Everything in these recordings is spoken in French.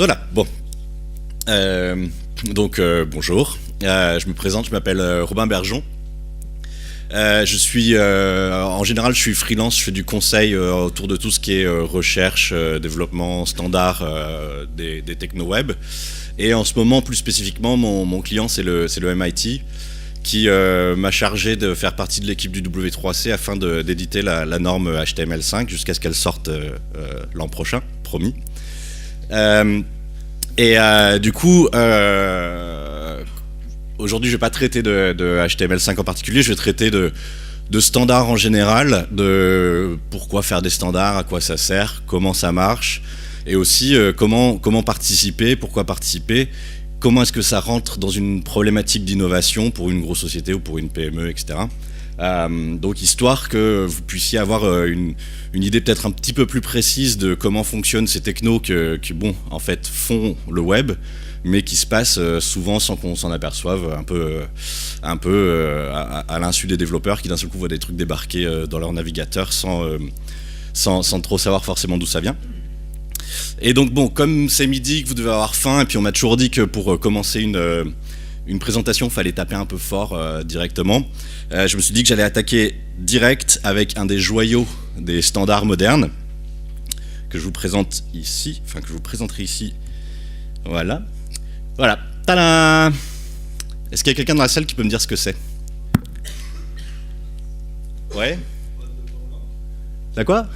Voilà, bon. Bonjour. Je me présente, je m'appelle Robin Bergeon. En général, je suis freelance, je fais du conseil autour de tout ce qui est recherche, développement standard des techno-web. Et en ce moment, plus spécifiquement, mon client, c'est le MIT, qui m'a chargé de faire partie de l'équipe du W3C afin d'éditer la norme HTML5 jusqu'à ce qu'elle sorte l'an prochain, promis. Du coup, aujourd'hui, je vais pas traiter de HTML5 en particulier, je vais traiter de standards en général, de pourquoi faire des standards, à quoi ça sert, comment ça marche, et aussi comment participer, pourquoi participer, comment est-ce que ça rentre dans une problématique d'innovation pour une grosse société ou pour une PME, etc. Donc histoire que vous puissiez avoir une idée peut-être un petit peu plus précise de comment fonctionnent ces technos qui bon, en fait, font le web, mais qui se passent souvent sans qu'on s'en aperçoive, un peu à l'insu des développeurs qui d'un seul coup voient des trucs débarquer dans leur navigateur sans trop savoir forcément d'où ça vient. Et donc bon, comme c'est midi, que vous devez avoir faim, et puis on m'a toujours dit que pour commencer une présentation, il fallait taper un peu fort directement. Je me suis dit que j'allais attaquer direct avec un des joyaux des standards modernes, que je vous présente ici, enfin que je vous présenterai ici. Voilà. Voilà. Tadam! Est-ce qu'il y a quelqu'un dans la salle qui peut me dire ce que c'est? Ouais? T'as quoi?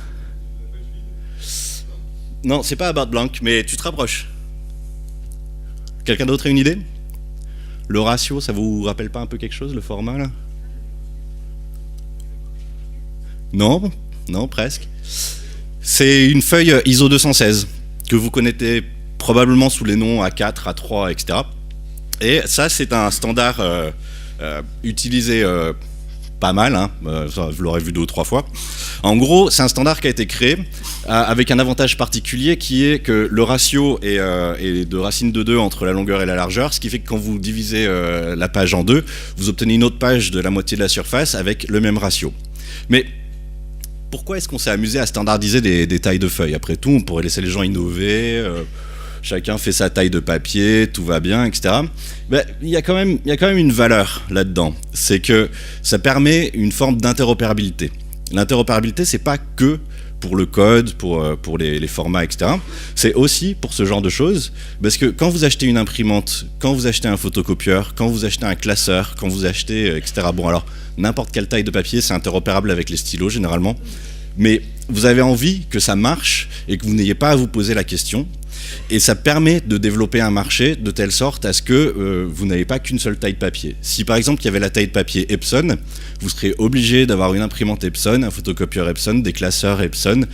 Non, c'est pas About Blank, mais tu te rapproches. Quelqu'un d'autre a une idée? Le ratio, ça vous rappelle pas un peu quelque chose, le format là? Non, non, presque. C'est une feuille ISO 216 que vous connaissez probablement sous les noms A4, A3, etc. Et ça, c'est un standard utilisé pas mal, hein, vous l'aurez vu 2 ou 3 fois. En gros, c'est un standard qui a été créé avec un avantage particulier qui est que le ratio est de racine de 2 entre la longueur et la largeur, ce qui fait que quand vous divisez la page en 2, vous obtenez une autre page de la moitié de la surface avec le même ratio. Mais pourquoi est-ce qu'on s'est amusé à standardiser des tailles de feuilles? Après tout, on pourrait laisser les gens innover, chacun fait sa taille de papier, tout va bien, etc. Ben, il y a quand même une valeur là-dedans, c'est que ça permet une forme d'interopérabilité. L'interopérabilité, c'est pas que pour le code, pour les formats, etc. C'est aussi pour ce genre de choses, parce que quand vous achetez une imprimante, quand vous achetez un photocopieur, quand vous achetez un classeur, quand vous achetez, etc. Bon, alors, n'importe quelle taille de papier, c'est interopérable avec les stylos, généralement. Mais vous avez envie que ça marche et que vous n'ayez pas à vous poser la question. Et ça permet de développer un marché de telle sorte à ce que vous n'avez pas qu'une seule taille de papier. Si par exemple il y avait la taille de papier Epson, vous serez obligé d'avoir une imprimante Epson, un photocopieur Epson, des classeurs Epson,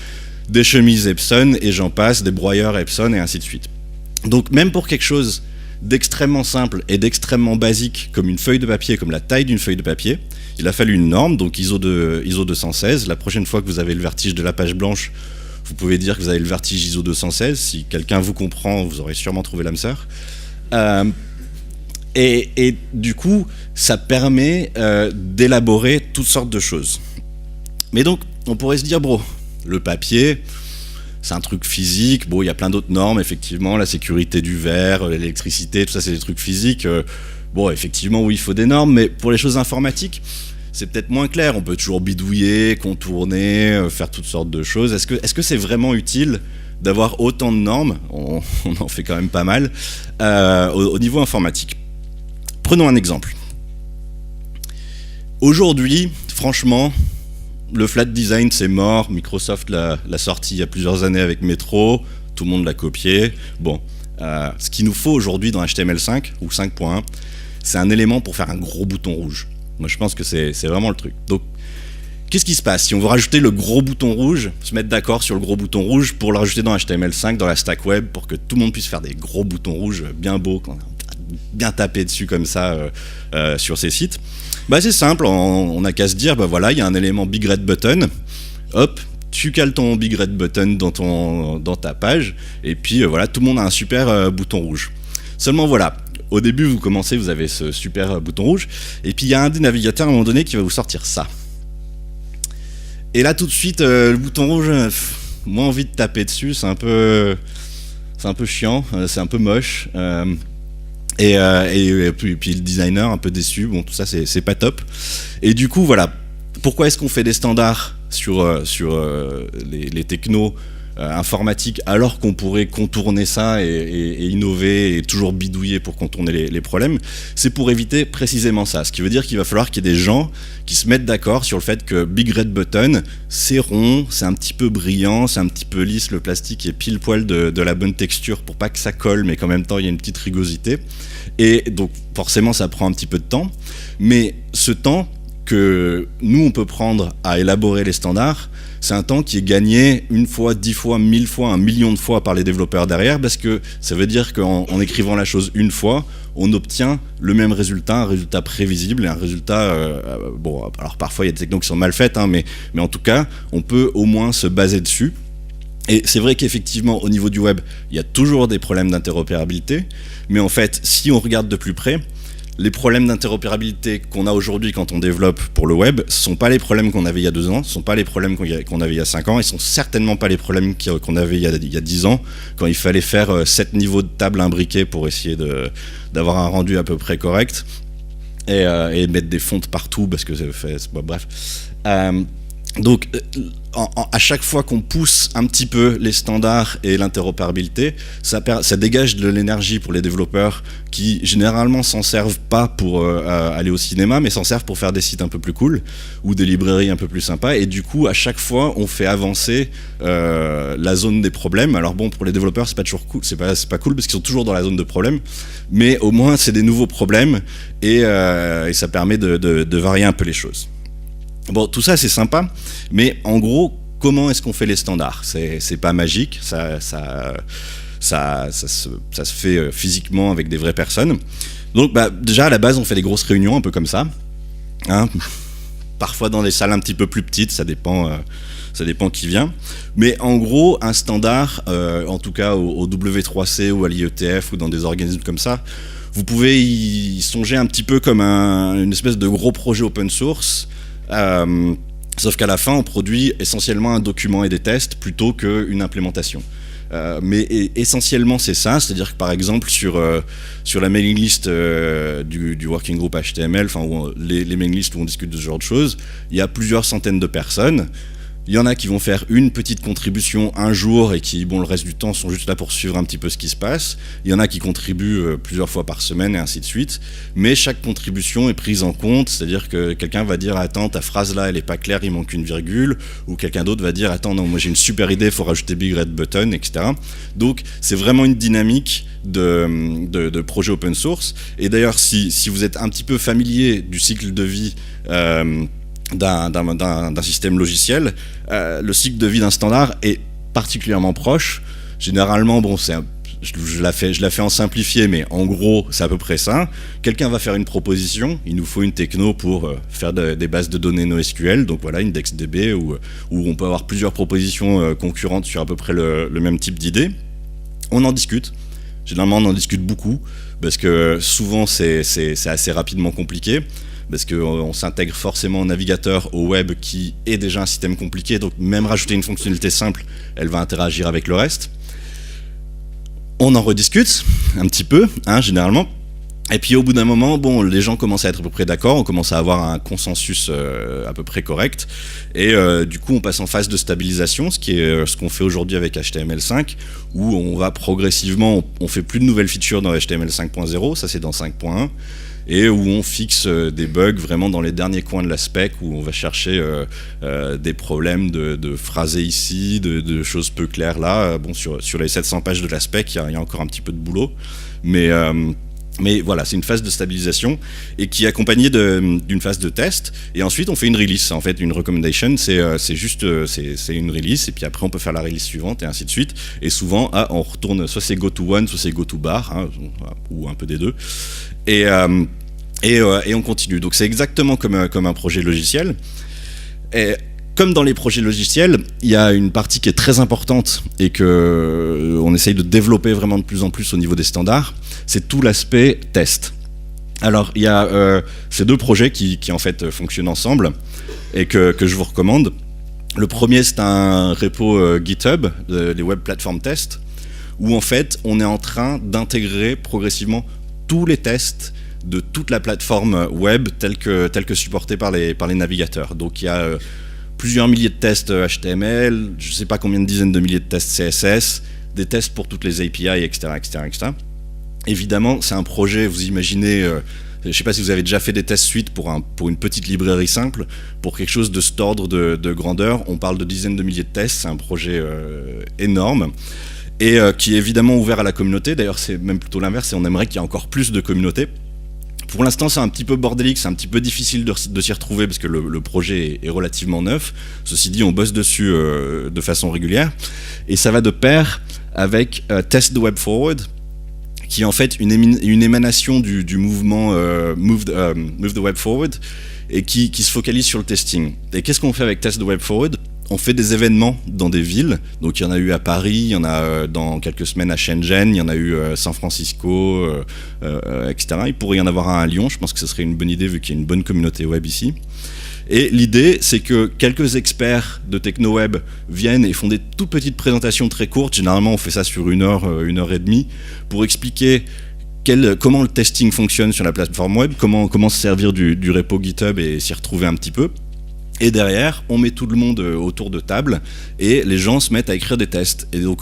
des chemises Epson et j'en passe, des broyeurs Epson et ainsi de suite. Donc même pour quelque chose d'extrêmement simple et d'extrêmement basique comme une feuille de papier, comme la taille d'une feuille de papier, il a fallu une norme, donc ISO 216. La prochaine fois que vous avez le vertige de la page blanche, vous pouvez dire que vous avez le vertige ISO 216. Si quelqu'un vous comprend, vous aurez sûrement trouvé l'âme sœur. Et du coup, ça permet d'élaborer toutes sortes de choses. Mais donc, on pourrait se dire, le papier, c'est un truc physique. Bon, il y a plein d'autres normes, effectivement, la sécurité du verre, l'électricité, tout ça, c'est des trucs physiques. Bon, effectivement, oui, il faut des normes, mais pour les choses informatiques, c'est peut-être moins clair. On peut toujours bidouiller, contourner, faire toutes sortes de choses. Est-ce que c'est vraiment utile d'avoir autant de normes? On en fait quand même pas mal au niveau informatique. Prenons un exemple. Aujourd'hui, franchement, le flat design, c'est mort. Microsoft l'a sorti il y a plusieurs années avec Metro. Tout le monde l'a copié. Bon, ce qu'il nous faut aujourd'hui dans HTML5 ou 5.1, c'est un élément pour faire un gros bouton rouge. Moi, je pense que c'est vraiment le truc. Donc, qu'est-ce qui se passe si on veut rajouter le gros bouton rouge, se mettre d'accord sur le gros bouton rouge pour le rajouter dans HTML5, dans la stack web, pour que tout le monde puisse faire des gros boutons rouges bien beaux, bien tapés dessus comme ça sur ces sites? Bah, c'est simple, on n'a qu'à se dire, bah voilà, il y a un élément big red button, hop, tu cales ton big red button dans ta page, et puis voilà, tout le monde a un super bouton rouge. Seulement voilà, au début vous commencez, vous avez ce super bouton rouge, et puis il y a un des navigateurs à un moment donné qui va vous sortir ça. Et là tout de suite, le bouton rouge, moins envie de taper dessus, c'est un peu c'est un peu chiant, c'est un peu moche. Puis le designer un peu déçu, bon tout ça c'est pas top. Et du coup voilà, pourquoi est-ce qu'on fait des standards sur les technos informatiques alors qu'on pourrait contourner ça et innover et toujours bidouiller pour contourner les problèmes? C'est pour éviter précisément ça, ce qui veut dire qu'il va falloir qu'il y ait des gens qui se mettent d'accord sur le fait que Big Red Button, c'est rond, c'est un petit peu brillant, c'est un petit peu lisse, le plastique est pile poil de la bonne texture pour pas que ça colle, mais qu'en même temps il y a une petite rugosité. Et donc forcément ça prend un petit peu de temps, mais ce temps que nous on peut prendre à élaborer les standards, c'est un temps qui est gagné 1 fois, 10 fois, 1000 fois, 1 million de fois par les développeurs derrière, parce que ça veut dire qu'en écrivant la chose une fois, on obtient le même résultat, un résultat prévisible et un résultat... bon, alors parfois il y a des technos qui sont mal faites, hein, mais en tout cas, on peut au moins se baser dessus. Et c'est vrai qu'effectivement, au niveau du web, il y a toujours des problèmes d'interopérabilité, mais en fait, si on regarde de plus près, les problèmes d'interopérabilité qu'on a aujourd'hui quand on développe pour le web, ce ne sont pas les problèmes qu'on avait il y a 2 ans, ce ne sont pas les problèmes qu'on avait il y a 5 ans, et ce ne sont certainement pas les problèmes qu'on avait il y a 10 ans, quand il fallait faire 7 niveaux de table imbriqués pour essayer d'avoir un rendu à peu près correct, et mettre des fontes partout, parce que bref. Donc, à chaque fois qu'on pousse un petit peu les standards et l'interopérabilité, ça dégage de l'énergie pour les développeurs qui généralement s'en servent pas pour aller au cinéma, mais s'en servent pour faire des sites un peu plus cool ou des librairies un peu plus sympas. Et du coup, à chaque fois, on fait avancer la zone des problèmes. Alors bon, pour les développeurs, c'est pas toujours cool, c'est pas cool parce qu'ils sont toujours dans la zone de problème, mais au moins c'est des nouveaux problèmes et ça permet de varier un peu les choses. Bon, tout ça c'est sympa, mais en gros, comment est-ce qu'on fait les standards? C'est pas magique, ça se fait physiquement avec des vraies personnes. Donc déjà à la base on fait des grosses réunions un peu comme ça, hein, parfois dans des salles un petit peu plus petites, ça dépend qui vient. Mais en gros, un standard, en tout cas au W3C ou à l'IETF ou dans des organismes comme ça, vous pouvez y songer un petit peu comme une espèce de gros projet open source. Sauf qu'à la fin, on produit essentiellement un document et des tests plutôt qu'une implémentation. Mais essentiellement, c'est ça. C'est-à-dire que par exemple, sur la mailing list du working group HTML, enfin les mailing lists où on discute de ce genre de choses, il y a plusieurs centaines de personnes. Il y en a qui vont faire une petite contribution un jour et qui, bon, le reste du temps, sont juste là pour suivre un petit peu ce qui se passe. Il y en a qui contribuent plusieurs fois par semaine et ainsi de suite. Mais chaque contribution est prise en compte, c'est-à-dire que quelqu'un va dire « Attends, ta phrase là, elle est pas claire, il manque une virgule », ou quelqu'un d'autre va dire « Attends, non, moi j'ai une super idée, il faut rajouter Big Red Button, etc. » Donc, c'est vraiment une dynamique de projet open source. Et d'ailleurs, si vous êtes un petit peu familier du cycle de vie d'un système logiciel, le cycle de vie d'un standard est particulièrement proche. Généralement, bon, je la fais en simplifié, mais en gros, c'est à peu près ça. Quelqu'un va faire une proposition, il nous faut une techno pour faire des bases de données NoSQL, donc voilà, IndexDB, où on peut avoir plusieurs propositions concurrentes sur à peu près le même type d'idée. On en discute. Généralement, on en discute beaucoup, parce que souvent, c'est assez rapidement compliqué. Parce qu'on s'intègre forcément au navigateur, au web, qui est déjà un système compliqué, donc même rajouter une fonctionnalité simple, elle va interagir avec le reste. On en rediscute un petit peu, hein, généralement, et puis au bout d'un moment, bon, les gens commencent à être à peu près d'accord, on commence à avoir un consensus à peu près correct, et du coup on passe en phase de stabilisation, ce qui est ce qu'on fait aujourd'hui avec HTML5, où on va progressivement, on fait plus de nouvelles features dans HTML 5.0, ça c'est dans 5.1, et où on fixe des bugs vraiment dans les derniers coins de la spec, où on va chercher des problèmes de phrasé ici, de choses peu claires là. Bon, sur les 700 pages de la spec, il y a encore un petit peu de boulot, mais voilà, c'est une phase de stabilisation et qui est accompagnée d'une phase de test, et ensuite on fait une release. En fait, une recommendation, c'est juste c'est une release, et puis après on peut faire la release suivante et ainsi de suite. Et souvent, on retourne, soit c'est go to one, soit c'est go to bar, hein, ou un peu des deux. Et on continue. Donc c'est exactement comme un projet logiciel. Et comme dans les projets logiciels, il y a une partie qui est très importante et que on essaye de développer vraiment de plus en plus au niveau des standards, c'est tout l'aspect test. Alors il y a ces deux projets qui en fait fonctionnent ensemble et que je vous recommande. Le premier, c'est un repo GitHub, les Web Platform Test, où en fait on est en train d'intégrer progressivement tous les tests de toute la plateforme web telle que supportée par les navigateurs. Donc il y a plusieurs milliers de tests HTML, je ne sais pas combien de dizaines de milliers de tests CSS, des tests pour toutes les API, etc. etc., etc. Évidemment, c'est un projet, vous imaginez, je ne sais pas si vous avez déjà fait des tests suite pour une petite librairie simple, pour quelque chose de cet ordre de grandeur, on parle de dizaines de milliers de tests, c'est un projet énorme, et qui est évidemment ouvert à la communauté. D'ailleurs, c'est même plutôt l'inverse, et on aimerait qu'il y ait encore plus de communauté. Pour l'instant, c'est un petit peu bordélique, c'est un petit peu difficile de s'y retrouver parce que le projet est relativement neuf. Ceci dit, on bosse dessus de façon régulière. Et ça va de pair avec Test the Web Forward, qui est en fait une émanation du mouvement Move the Web Forward, et qui se focalise sur le testing. Et qu'est-ce qu'on fait avec Test the Web Forward ? On fait des événements dans des villes, donc il y en a eu à Paris, il y en a dans quelques semaines à Shenzhen, il y en a eu à San Francisco, etc. Il pourrait y en avoir un à Lyon, je pense que ce serait une bonne idée vu qu'il y a une bonne communauté web ici. Et l'idée, c'est que quelques experts de techno-web viennent et font des toutes petites présentations très courtes, généralement on fait ça sur 1 heure et demie, pour expliquer comment le testing fonctionne sur la plateforme web, comment se servir du repo GitHub et s'y retrouver un petit peu. Et derrière, on met tout le monde autour de table et les gens se mettent à écrire des tests. Et donc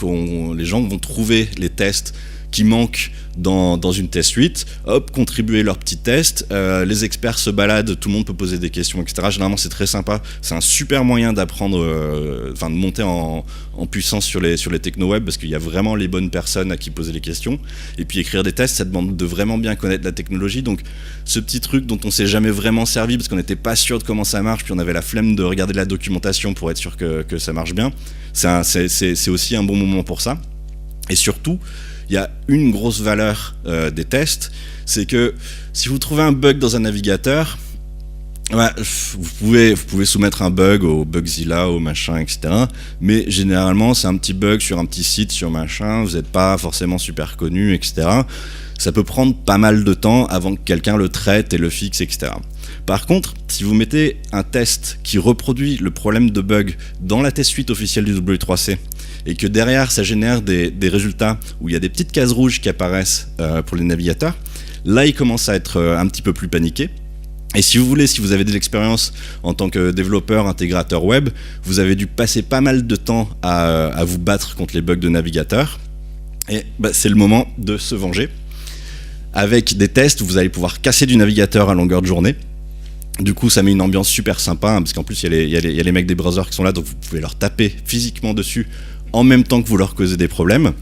les gens vont trouver les tests qui manquent dans une test suite, hop, contribuer leurs petits tests, les experts se baladent, tout le monde peut poser des questions, etc. Généralement c'est très sympa, c'est un super moyen d'apprendre, de monter en puissance sur les techno-web, parce qu'il y a vraiment les bonnes personnes à qui poser les questions. Et puis écrire des tests, ça demande de vraiment bien connaître la technologie, donc ce petit truc dont on s'est jamais vraiment servi, parce qu'on n'était pas sûr de comment ça marche, puis on avait la flemme de regarder la documentation pour être sûr que ça marche bien, c'est aussi un bon moment pour ça. Et surtout, il y a une grosse valeur des tests, c'est que si vous trouvez un bug dans un navigateur, vous pouvez soumettre un bug au Bugzilla, au machin, etc. Mais généralement, c'est un petit bug sur un petit site, sur machin, vous n'êtes pas forcément super connu, etc. Ça peut prendre pas mal de temps avant que quelqu'un le traite et le fixe, etc. Par contre, si vous mettez un test qui reproduit le problème de bug dans la test suite officielle du W3C, et que derrière ça génère des résultats où il y a des petites cases rouges qui apparaissent pour les navigateurs, là il commence à être un petit peu plus paniqué. Et si vous avez des expériences en tant que développeur, intégrateur web, vous avez dû passer pas mal de temps à vous battre contre les bugs de navigateur, et c'est le moment de se venger. Avec des tests, vous allez pouvoir casser du navigateur à longueur de journée. Du coup, ça met une ambiance super sympa, parce qu'en plus, il y a les mecs des browsers qui sont là, donc vous pouvez leur taper physiquement dessus en même temps que vous leur causez des problèmes.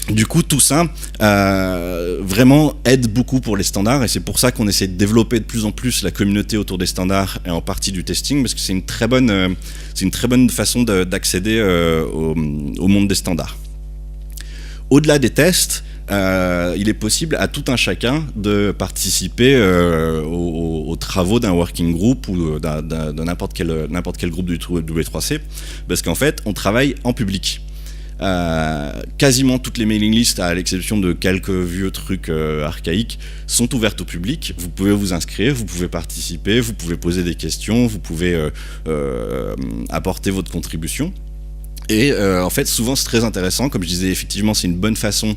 Du coup, tout ça vraiment aide beaucoup pour les standards, et c'est pour ça qu'on essaie de développer de plus en plus la communauté autour des standards, et en partie du testing, parce que c'est une très bonne façon d'accéder au monde des standards. Au-delà des tests, il est possible à tout un chacun de participer aux travaux d'un working group ou de n'importe quel groupe du W3C, parce qu'en fait, on travaille en public. Quasiment toutes les mailing lists, à l'exception de quelques vieux trucs archaïques, sont ouvertes au public. Vous pouvez vous inscrire, vous pouvez participer, vous pouvez poser des questions, vous pouvez apporter votre contribution. Et en fait, souvent c'est très intéressant. Comme je disais, effectivement, c'est une bonne façon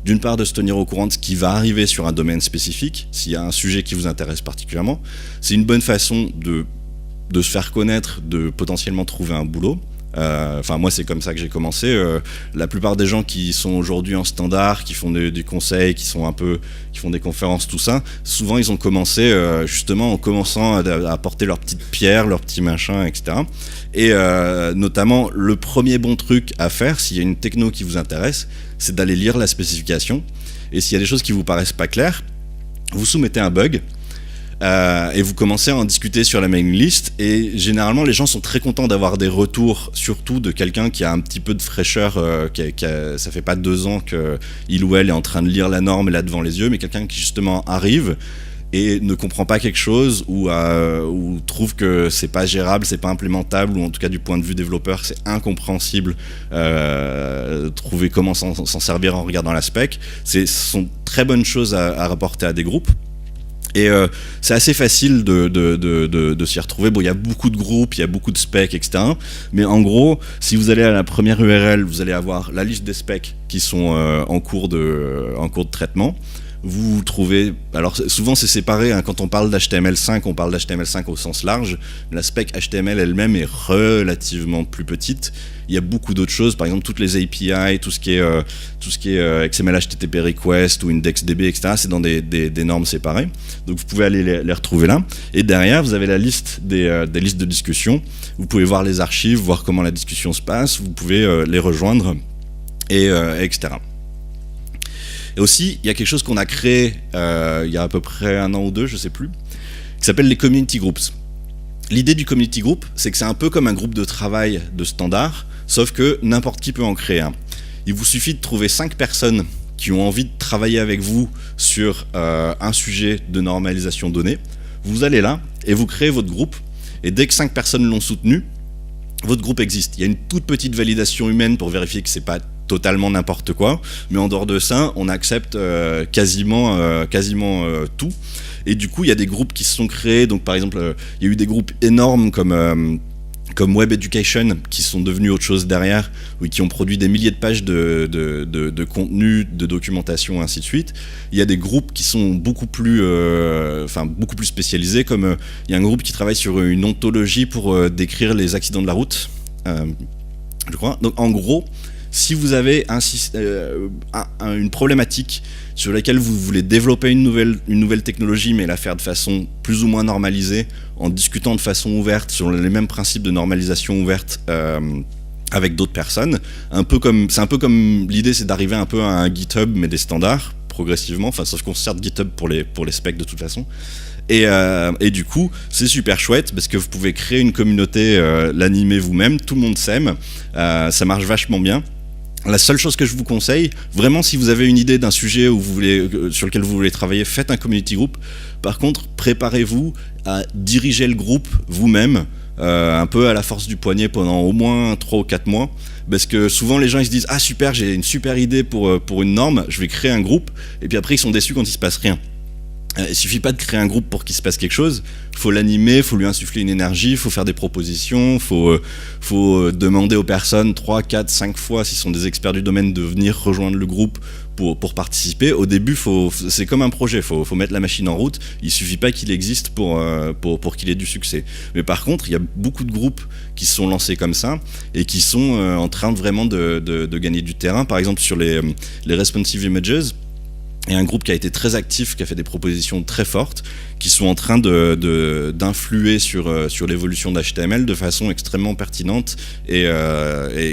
d'une part de se tenir au courant de ce qui va arriver sur un domaine spécifique, s'il y a un sujet qui vous intéresse particulièrement. C'est une bonne façon de se faire connaître, de potentiellement trouver un boulot. Moi c'est comme ça que j'ai commencé. La plupart des gens qui sont aujourd'hui en standard, qui font du conseil, qui font des conférences, tout ça, souvent ils ont commencé justement en commençant à apporter leurs petites pierres, leurs petits machins, etc. Et notamment le premier bon truc à faire, s'il y a une techno qui vous intéresse, c'est d'aller lire la spécification, et s'il y a des choses qui vous paraissent pas claires, vous soumettez un bug. Et vous commencez à en discuter sur la mailing list, et généralement les gens sont très contents d'avoir des retours, surtout de quelqu'un qui a un petit peu de fraîcheur, ça fait pas 2 ans qu'il ou elle est en train de lire la norme et là devant les yeux, mais quelqu'un qui justement arrive et ne comprend pas quelque chose, ou trouve que c'est pas gérable, c'est pas implémentable, ou en tout cas du point de vue développeur c'est incompréhensible, trouver comment s'en servir en regardant la spec. Ce sont très bonnes choses à rapporter à des groupes. Et c'est assez facile de s'y retrouver. Bon, il y a beaucoup de groupes, il y a beaucoup de specs, etc. Mais en gros, si vous allez à la première URL, vous allez avoir la liste des specs qui sont en cours de traitement. Vous trouvez, alors souvent c'est séparé, hein, quand on parle d'HTML5, on parle d'HTML5 au sens large. La spec HTML elle-même est relativement plus petite. Il y a beaucoup d'autres choses, par exemple toutes les API, tout ce qui est XML HTTP request ou IndexDB, etc. C'est dans des normes séparées. Donc vous pouvez aller les retrouver là. Et derrière, vous avez la liste des listes de discussion. Vous pouvez voir les archives, voir comment la discussion se passe. Vous pouvez les rejoindre, etc. Et aussi, il y a quelque chose qu'on a créé il y a à peu près 1 an ou 2, je sais plus, qui s'appelle les community groups. L'idée du community group, c'est que c'est un peu comme un groupe de travail de standard, sauf que n'importe qui peut en créer un. Il vous suffit de trouver 5 personnes qui ont envie de travailler avec vous sur un sujet de normalisation donnée. Vous allez là et vous créez votre groupe, et dès que 5 personnes l'ont soutenu, votre groupe existe. Il y a une toute petite validation humaine pour vérifier que c'est pas totalement n'importe quoi, mais en dehors de ça, on accepte quasiment tout. Et du coup, il y a des groupes qui se sont créés. Donc, par exemple, il y a eu des groupes énormes comme Web Education qui sont devenus autre chose derrière, qui ont produit des milliers de pages de contenu, de documentation, ainsi de suite. Il y a des groupes qui sont beaucoup plus spécialisés, comme il y a un groupe qui travaille sur une ontologie pour décrire les accidents de la route, je crois. Donc, en gros, si vous avez une problématique sur laquelle vous voulez développer une nouvelle technologie, mais la faire de façon plus ou moins normalisée, en discutant de façon ouverte sur les mêmes principes de normalisation ouverte avec d'autres personnes, c'est un peu comme l'idée, c'est d'arriver un peu à un GitHub, mais des standards, progressivement, sauf qu'on se sert de GitHub pour les specs de toute façon. Et du coup, c'est super chouette parce que vous pouvez créer une communauté, l'animer vous-même, tout le monde s'aime, ça marche vachement bien. La seule chose que je vous conseille, vraiment, si vous avez une idée d'un sujet sur lequel vous voulez travailler, faites un community group. Par contre, préparez-vous à diriger le groupe vous-même, un peu à la force du poignet pendant au moins 3 ou 4 mois. Parce que souvent les gens ils se disent « Ah super, j'ai une super idée pour une norme, je vais créer un groupe » et puis après ils sont déçus quand il se passe rien. Il suffit pas de créer un groupe pour qu'il se passe quelque chose, il faut l'animer, il faut lui insuffler une énergie, il faut faire des propositions, il faut demander aux personnes 3, 4, 5 fois, s'ils sont des experts du domaine, de venir rejoindre le groupe pour participer. Au début, c'est comme un projet, il faut mettre la machine en route, il suffit pas qu'il existe pour qu'il ait du succès. Mais par contre, il y a beaucoup de groupes qui se sont lancés comme ça et qui sont en train vraiment de gagner du terrain. Par exemple, sur les responsive images, il y a un groupe qui a été très actif, qui a fait des propositions très fortes, qui sont en train d'influer sur l'évolution d'HTML de façon extrêmement pertinente et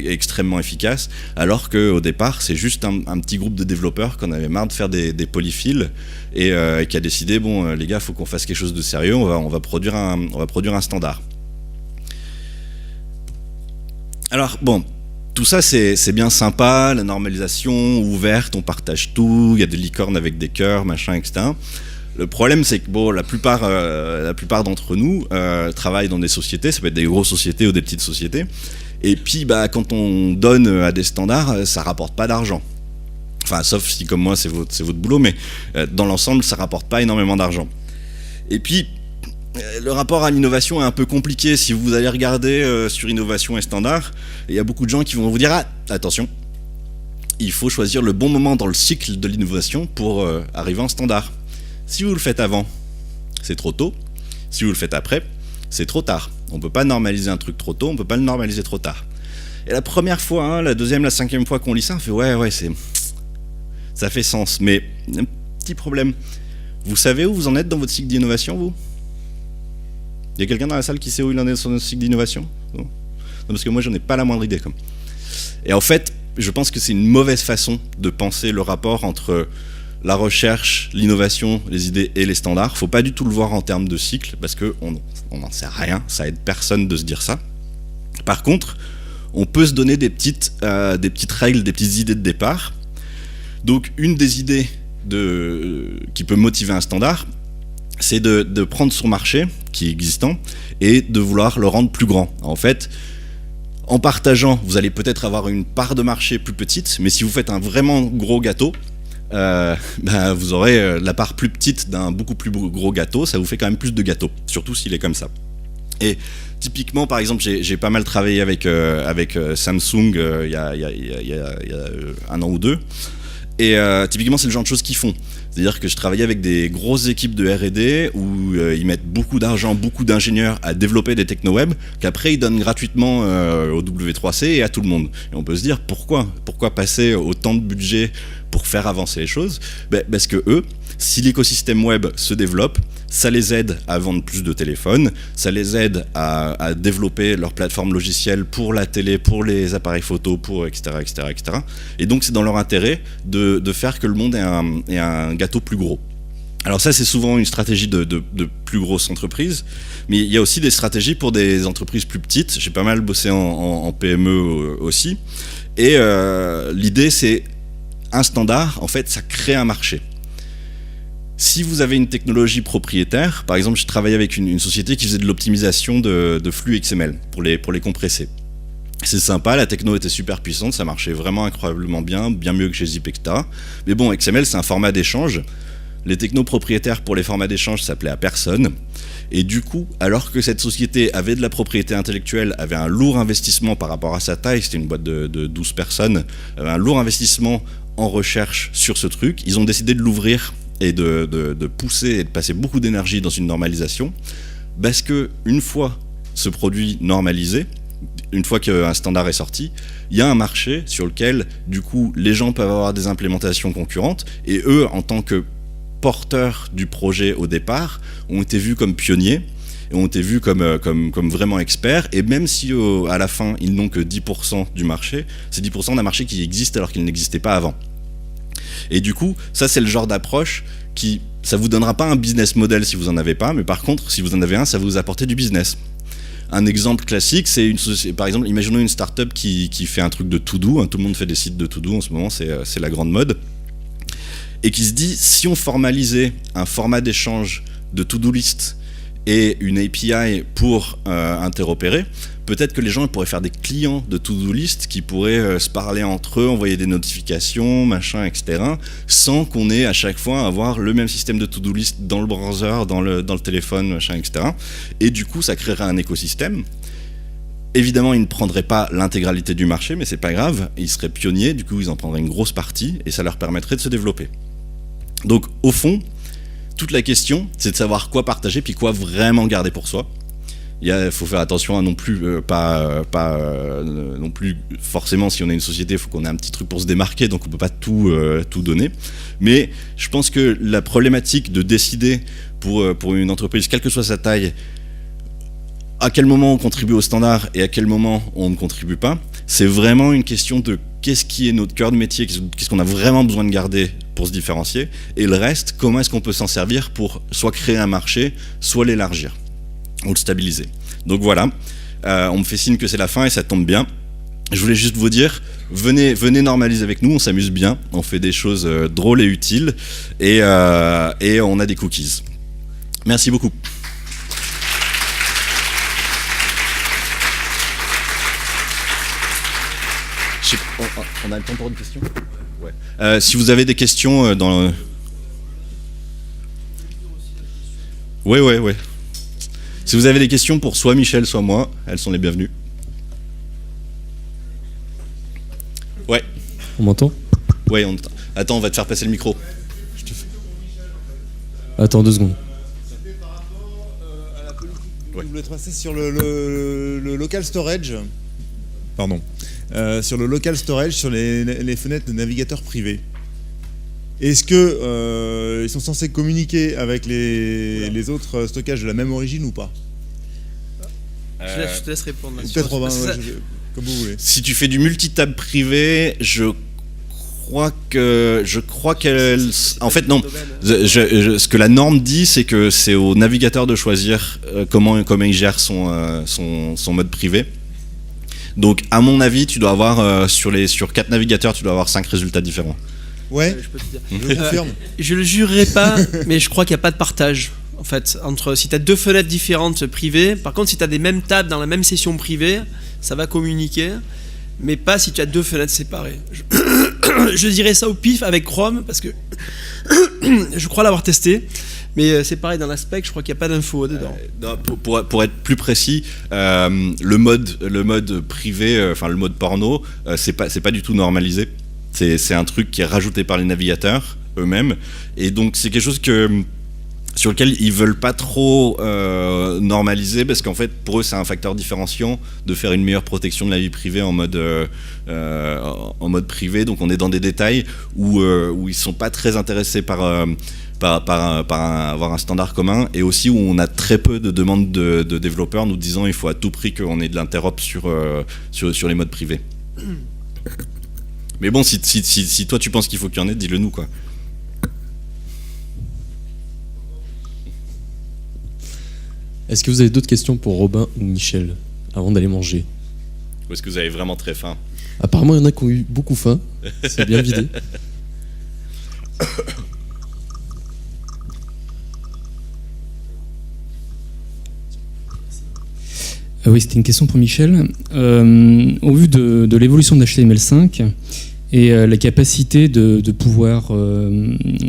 extrêmement efficace, alors qu'au départ, c'est juste un petit groupe de développeurs qu'on avait marre de faire des polyfills et qui a décidé, bon, les gars, il faut qu'on fasse quelque chose de sérieux, on va produire un standard. Alors, bon, tout ça, c'est bien sympa, la normalisation ouverte, on partage tout, il y a des licornes avec des cœurs, machin, etc. Le problème, c'est que bon, la plupart d'entre nous travaillent dans des sociétés, ça peut être des grosses sociétés ou des petites sociétés, et puis quand on donne à des standards, ça rapporte pas d'argent. Enfin, sauf si comme moi, c'est votre boulot, mais dans l'ensemble, ça rapporte pas énormément d'argent. Et puis, le rapport à l'innovation est un peu compliqué. Si vous allez regarder sur innovation et standard, il y a beaucoup de gens qui vont vous dire « Ah, attention, il faut choisir le bon moment dans le cycle de l'innovation pour arriver en standard. Si vous le faites avant, c'est trop tôt. Si vous le faites après, c'est trop tard. On ne peut pas normaliser un truc trop tôt, on ne peut pas le normaliser trop tard. » Et la première fois, la deuxième, la cinquième fois qu'on lit ça, on fait « Ouais, ça fait sens. » Mais un petit problème. Vous savez où vous en êtes dans votre cycle d'innovation, vous ? Il y a quelqu'un dans la salle qui sait où il en est sur notre cycle d'innovation ? Non, parce que moi, j'en ai pas la moindre idée. Et en fait, je pense que c'est une mauvaise façon de penser le rapport entre la recherche, l'innovation, les idées et les standards. Faut pas du tout le voir en termes de cycle, parce qu'on n'en sait rien, ça aide personne de se dire ça. Par contre, on peut se donner des petites règles, des petites idées de départ. Donc, une des idées qui peut motiver un standard, c'est de prendre son marché, qui est existant, et de vouloir le rendre plus grand. En fait, en partageant, vous allez peut-être avoir une part de marché plus petite, mais si vous faites un vraiment gros gâteau, vous aurez la part plus petite d'un beaucoup plus gros gâteau, ça vous fait quand même plus de gâteaux, surtout s'il est comme ça. Et typiquement, par exemple, j'ai pas mal travaillé avec Samsung il y a un an ou deux, et typiquement c'est le genre de choses qu'ils font. C'est-à-dire que je travaillais avec des grosses équipes de R&D où ils mettent beaucoup d'argent, beaucoup d'ingénieurs à développer des techno-web qu'après ils donnent gratuitement au W3C et à tout le monde. Et on peut se dire pourquoi passer autant de budget pour faire avancer les choses? Parce que eux, si l'écosystème web se développe, ça les aide à vendre plus de téléphones, ça les aide à développer leur plateforme logicielle pour la télé, pour les appareils photo, pour etc. Et donc c'est dans leur intérêt de faire que le monde ait un gâteau plus gros. Alors ça c'est souvent une stratégie de plus grosses entreprises, mais il y a aussi des stratégies pour des entreprises plus petites. J'ai pas mal bossé en PME aussi, et l'idée c'est un standard, en fait ça crée un marché. Si vous avez une technologie propriétaire, par exemple, je travaillais avec une société qui faisait de l'optimisation de flux XML pour les compresser. C'est sympa, la techno était super puissante, ça marchait vraiment incroyablement bien mieux que chez Zip, etc. Mais bon, XML, c'est un format d'échange. Les technos propriétaires pour les formats d'échange, ça plaît à personne. Et du coup, alors que cette société avait de la propriété intellectuelle, avait un lourd investissement par rapport à sa taille, c'était une boîte de 12 personnes, avait un lourd investissement en recherche sur ce truc, ils ont décidé de l'ouvrir et de pousser et de passer beaucoup d'énergie dans une normalisation, parce que une fois ce produit normalisé, une fois qu'un standard est sorti, il y a un marché sur lequel du coup les gens peuvent avoir des implémentations concurrentes, et eux en tant que porteurs du projet au départ ont été vus comme pionniers et ont été vus comme vraiment experts, et même si à la fin ils n'ont que 10% du marché, c'est 10% d'un marché qui existe alors qu'il n'existait pas avant. Et du coup, ça c'est le genre d'approche qui, ça vous donnera pas un business model si vous en avez pas, mais par contre, si vous en avez un, ça va vous apporter du business. Un exemple classique, c'est par exemple, imaginons une startup qui fait un truc de to-do, hein, tout le monde fait des sites de to-do en ce moment, c'est la grande mode, et qui se dit, si on formalisait un format d'échange de to-do list et une API pour interopérer, peut-être que les gens pourraient faire des clients de to-do list qui pourraient se parler entre eux, envoyer des notifications, machin, etc., sans qu'on ait à chaque fois à avoir le même système de to-do list dans le browser, dans le téléphone, machin, etc. Et du coup, ça créerait un écosystème. Évidemment, ils ne prendraient pas l'intégralité du marché, mais c'est pas grave, ils seraient pionniers, du coup, ils en prendraient une grosse partie, et ça leur permettrait de se développer. Donc, au fond, toute la question, c'est de savoir quoi partager, puis quoi vraiment garder pour soi. Il faut faire attention à non plus, non plus forcément, si on est une société, il faut qu'on ait un petit truc pour se démarquer, donc on ne peut pas tout donner. Mais je pense que la problématique de décider pour une entreprise, quelle que soit sa taille, à quel moment on contribue au standard et à quel moment on ne contribue pas, c'est vraiment une question de qu'est-ce qui est notre cœur de métier, qu'est-ce qu'on a vraiment besoin de garder pour se différencier, et le reste, comment est-ce qu'on peut s'en servir pour soit créer un marché, soit l'élargir ou le stabiliser. Donc voilà, on me fait signe que c'est la fin et ça tombe bien. Je voulais juste vous dire, venez normaliser avec nous, on s'amuse bien, on fait des choses drôles et utiles, et on a des cookies. Merci beaucoup. On a le temps pour une question ? Ouais. Si vous avez des questions dans... Ouais. Si vous avez des questions pour soit Michel, soit moi, elles sont les bienvenues. Ouais. On m'entend ? Ouais, on entend. Attends, on va te faire passer le micro. Attends 2 secondes. C'était par rapport à la politique du W3C sur le local storage. Pardon. Sur le local storage, sur les fenêtres de navigateurs privés. Est-ce que ils sont censés communiquer avec les autres stockages de la même origine ou pas ? Je te laisse répondre là-dessus. Peut-être Robin, comme vous voulez. Si tu fais du multitap privé, je crois qu'elle... En fait, non. Ce que la norme dit, c'est que c'est au navigateur de choisir comment il gère son mode privé. Donc, à mon avis, tu dois avoir, sur 4 navigateurs, tu dois avoir 5 résultats différents. Ouais, je peux te dire. je confirme. Je le jurerai pas, mais je crois qu'il n'y a pas de partage. En fait, si tu as 2 fenêtres différentes privées, par contre, si tu as des mêmes tables dans la même session privée, ça va communiquer, mais pas si tu as 2 fenêtres séparées. je dirais ça au pif avec Chrome parce que je crois l'avoir testé. Mais c'est pareil dans la spec, je crois qu'il n'y a pas d'infos dedans. Non, pour être plus précis, le mode privé, enfin le mode porno, c'est pas du tout normalisé. C'est un truc qui est rajouté par les navigateurs eux-mêmes, et donc c'est quelque chose sur lequel ils veulent pas trop normaliser, parce qu'en fait pour eux c'est un facteur différenciant de faire une meilleure protection de la vie privée en mode privé. Donc on est dans des détails où ils sont pas très intéressés par avoir un standard commun, et aussi où on a très peu de demandes de développeurs nous disant il faut à tout prix qu'on ait de l'interop sur les modes privés. Mais bon, si toi tu penses qu'il faut qu'il y en ait, dis-le nous quoi. Est-ce que vous avez d'autres questions pour Robin ou Michel avant d'aller manger? Ou est-ce que vous avez vraiment très faim? Apparemment, il y en a qui ont eu beaucoup faim. C'est bien vidé. Oui, c'était une question pour Michel. Au vu de l'évolution d'HTML5 et la capacité de pouvoir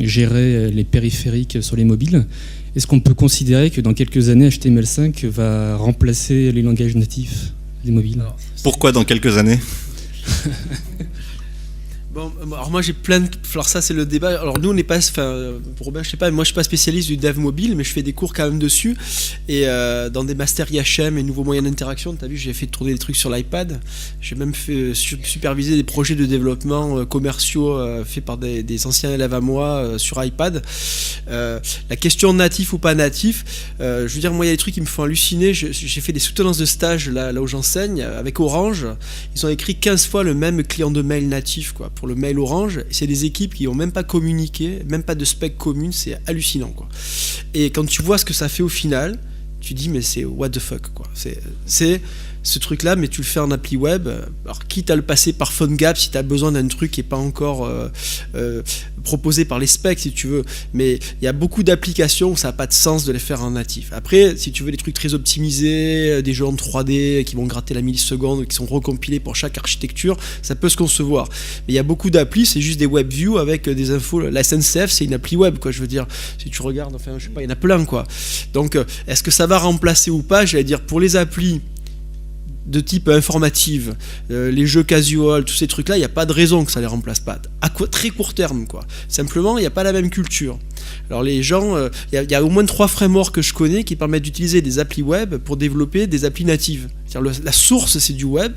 gérer les périphériques sur les mobiles, est-ce qu'on peut considérer que dans quelques années, HTML5 va remplacer les langages natifs des mobiles? Pourquoi dans quelques années? Bon, alors moi j'ai plein de... Alors ça c'est le débat. Alors nous on n'est pas... Enfin, pour Robin, je sais pas, moi je suis pas spécialiste du dev mobile, mais je fais des cours quand même dessus. Et dans des masters IHM et nouveaux moyens d'interaction, t'as vu, j'ai fait tourner des trucs sur l'iPad. J'ai même fait superviser des projets de développement commerciaux faits par des anciens élèves à moi sur iPad. La question natif ou pas natif, je veux dire, moi il y a des trucs qui me font halluciner. J'ai fait des soutenances de stage là où j'enseigne avec Orange. Ils ont écrit 15 fois le même client de mail natif, quoi, pour le mail Orange. C'est des équipes qui n'ont même pas communiqué, même pas de spec commune, c'est hallucinant, quoi. Et quand tu vois ce que ça fait au final, tu dis mais c'est what the fuck, quoi. C'est ce truc là, mais tu le fais en appli web. Alors quitte à le passer par PhoneGap si tu as besoin d'un truc qui n'est pas encore proposé par les specs, si tu veux, mais il y a beaucoup d'applications où ça n'a pas de sens de les faire en natif. Après, si tu veux des trucs très optimisés, des jeux en 3D qui vont gratter la milliseconde, qui sont recompilés pour chaque architecture, ça peut se concevoir. Mais il y a beaucoup d'applis, c'est juste des web views avec des infos. La SNCF, c'est une appli web, quoi, je veux dire. Si tu regardes, enfin, je sais pas, il y en a plein, quoi. Donc, est-ce que ça va remplacer ou pas? J'allais dire, pour les applis de type informative, les jeux casual, tous ces trucs-là, il n'y a pas de raison que ça les remplace pas. À très court terme, quoi. Simplement, il n'y a pas la même culture. Alors les gens, il y a au moins 3 frameworks que je connais qui permettent d'utiliser des applis web pour développer des applis natives. C'est-à-dire la source, c'est du web,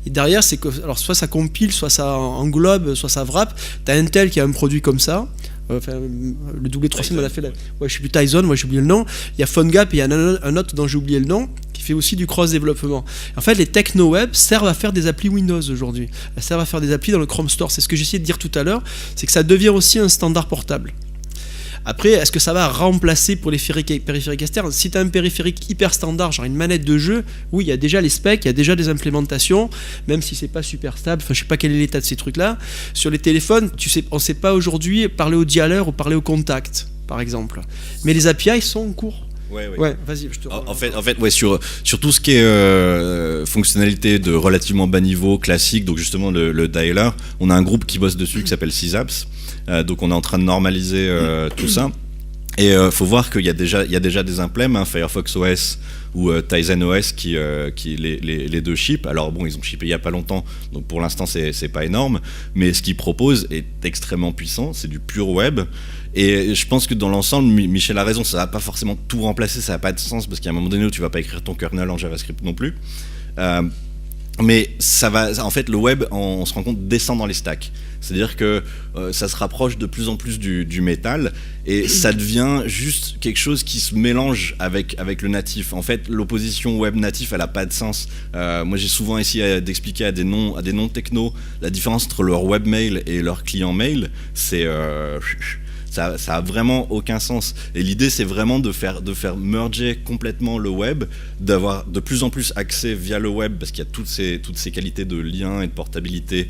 et derrière, c'est que, alors soit ça compile, soit ça englobe, soit ça wrap. T'as Intel qui a un produit comme ça. Enfin, le W3C m'en a fait je sais plus, Tyson, moi j'ai oublié le nom. Il y a PhoneGap et il y a un autre dont j'ai oublié le nom qui fait aussi du cross-développement. En fait, les techno-web servent à faire des applis Windows aujourd'hui. Elles servent à faire des applis dans le Chrome Store. C'est ce que j'essayais de dire tout à l'heure, c'est que ça devient aussi un standard portable. Après, est-ce que ça va remplacer pour les périphériques externes? Si tu as un périphérique hyper standard, genre une manette de jeu, oui, il y a déjà les specs, il y a déjà des implémentations, même si c'est pas super stable. Enfin, je sais pas quel est l'état de ces trucs-là. Sur les téléphones, on sait pas aujourd'hui parler au dialer ou parler au contact, par exemple. Mais les API sont en cours. Ouais, vas-y, je te En fait, ouais, sur tout ce qui est fonctionnalité de relativement bas niveau, classique, donc justement le dialer, on a un groupe qui bosse dessus qui s'appelle Sysaps, donc on est en train de normaliser tout ça. Et faut voir qu'il y a déjà des implèmes, Firefox OS ou Tizen OS qui les deux shippent. Alors bon, ils ont shippé il y a pas longtemps, donc pour l'instant c'est pas énorme, mais ce qu'ils proposent est extrêmement puissant, c'est du pur web. Et je pense que dans l'ensemble, Michel a raison, ça va pas forcément tout remplacer, ça n'a pas de sens, parce qu'à un moment donné où tu vas pas écrire ton kernel en JavaScript non plus. Mais ça va, en fait, le web, on se rend compte, descend dans les stacks. C'est-à-dire que ça se rapproche de plus en plus du métal, et ça devient juste quelque chose qui se mélange avec le natif. En fait, l'opposition web natif, elle n'a pas de sens. Moi, j'ai souvent essayé d'expliquer à des non techno la différence entre leur webmail et leur client mail. Ça a vraiment aucun sens. Et l'idée, c'est vraiment de faire merger complètement le web, d'avoir de plus en plus accès via le web, parce qu'il y a toutes ces qualités de lien et de portabilité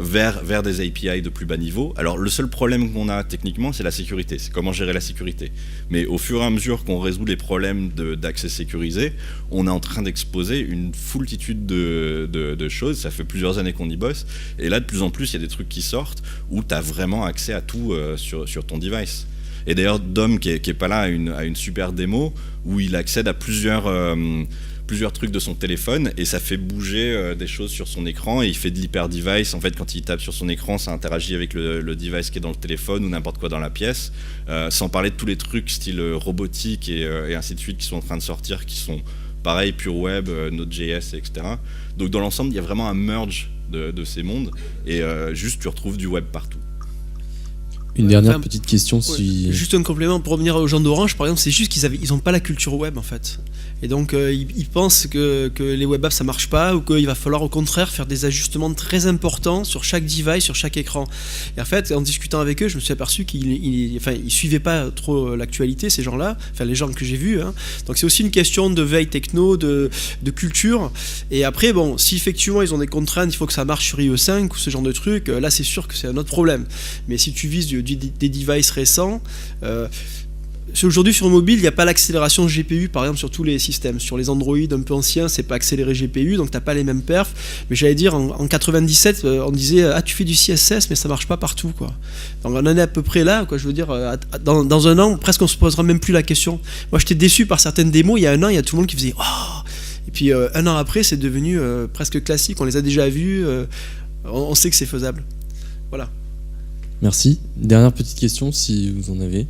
vers des API de plus bas niveau. Alors le seul problème qu'on a techniquement, c'est la sécurité, c'est comment gérer la sécurité. Mais au fur et à mesure qu'on résout les problèmes d'accès sécurisé, on est en train d'exposer une foultitude de choses. Ça fait plusieurs années qu'on y bosse, et là de plus en plus il y a des trucs qui sortent où tu as vraiment accès à tout sur ton device. Et d'ailleurs Dom qui est pas là a une super démo où il accède à plusieurs trucs de son téléphone et ça fait bouger des choses sur son écran et il fait de l'hyper-device. En fait, quand il tape sur son écran, ça interagit avec le device qui est dans le téléphone ou n'importe quoi dans la pièce, sans parler de tous les trucs style robotique et ainsi de suite qui sont en train de sortir, qui sont pareil, Pure Web, Node.js, etc. Donc dans l'ensemble, il y a vraiment un merge de ces mondes et juste tu retrouves du web partout. Une dernière petite question, si... Juste un complément pour revenir aux gens d'Orange, par exemple, c'est juste qu'ils n'ont pas la culture web en fait. Et donc ils pensent que les web apps ça marche pas ou qu'il va falloir au contraire faire des ajustements très importants sur chaque device, sur chaque écran. Et en fait, en discutant avec eux, je me suis aperçu qu'ils suivaient pas trop l'actualité, ces gens-là, enfin les gens que j'ai vus. Hein. Donc c'est aussi une question de veille techno, de culture. Et après, bon, si effectivement ils ont des contraintes, il faut que ça marche sur IE5 ou ce genre de truc, là c'est sûr que c'est un autre problème. Mais si tu vises des devices récents, aujourd'hui sur mobile il n'y a pas l'accélération GPU par exemple sur tous les systèmes. Sur les Android un peu anciens c'est pas accéléré GPU, donc t'as pas les mêmes perfs. Mais j'allais dire en 97 on disait tu fais du CSS mais ça marche pas partout quoi. Donc on en est à peu près là quoi. Je veux dire dans un an presque on se posera même plus la question. Moi j'étais déçu par certaines démos il y a un an, il y a tout le monde qui faisait oh! Et puis un an après c'est devenu presque classique, on les a déjà vus, on sait que c'est faisable. Voilà. Merci. Dernière petite question, si vous en avez.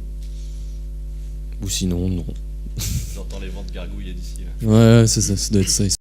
Ou sinon, non. J'entends les vents de gargouiller d'ici. Ouais, c'est ça, ça doit être ça. Ils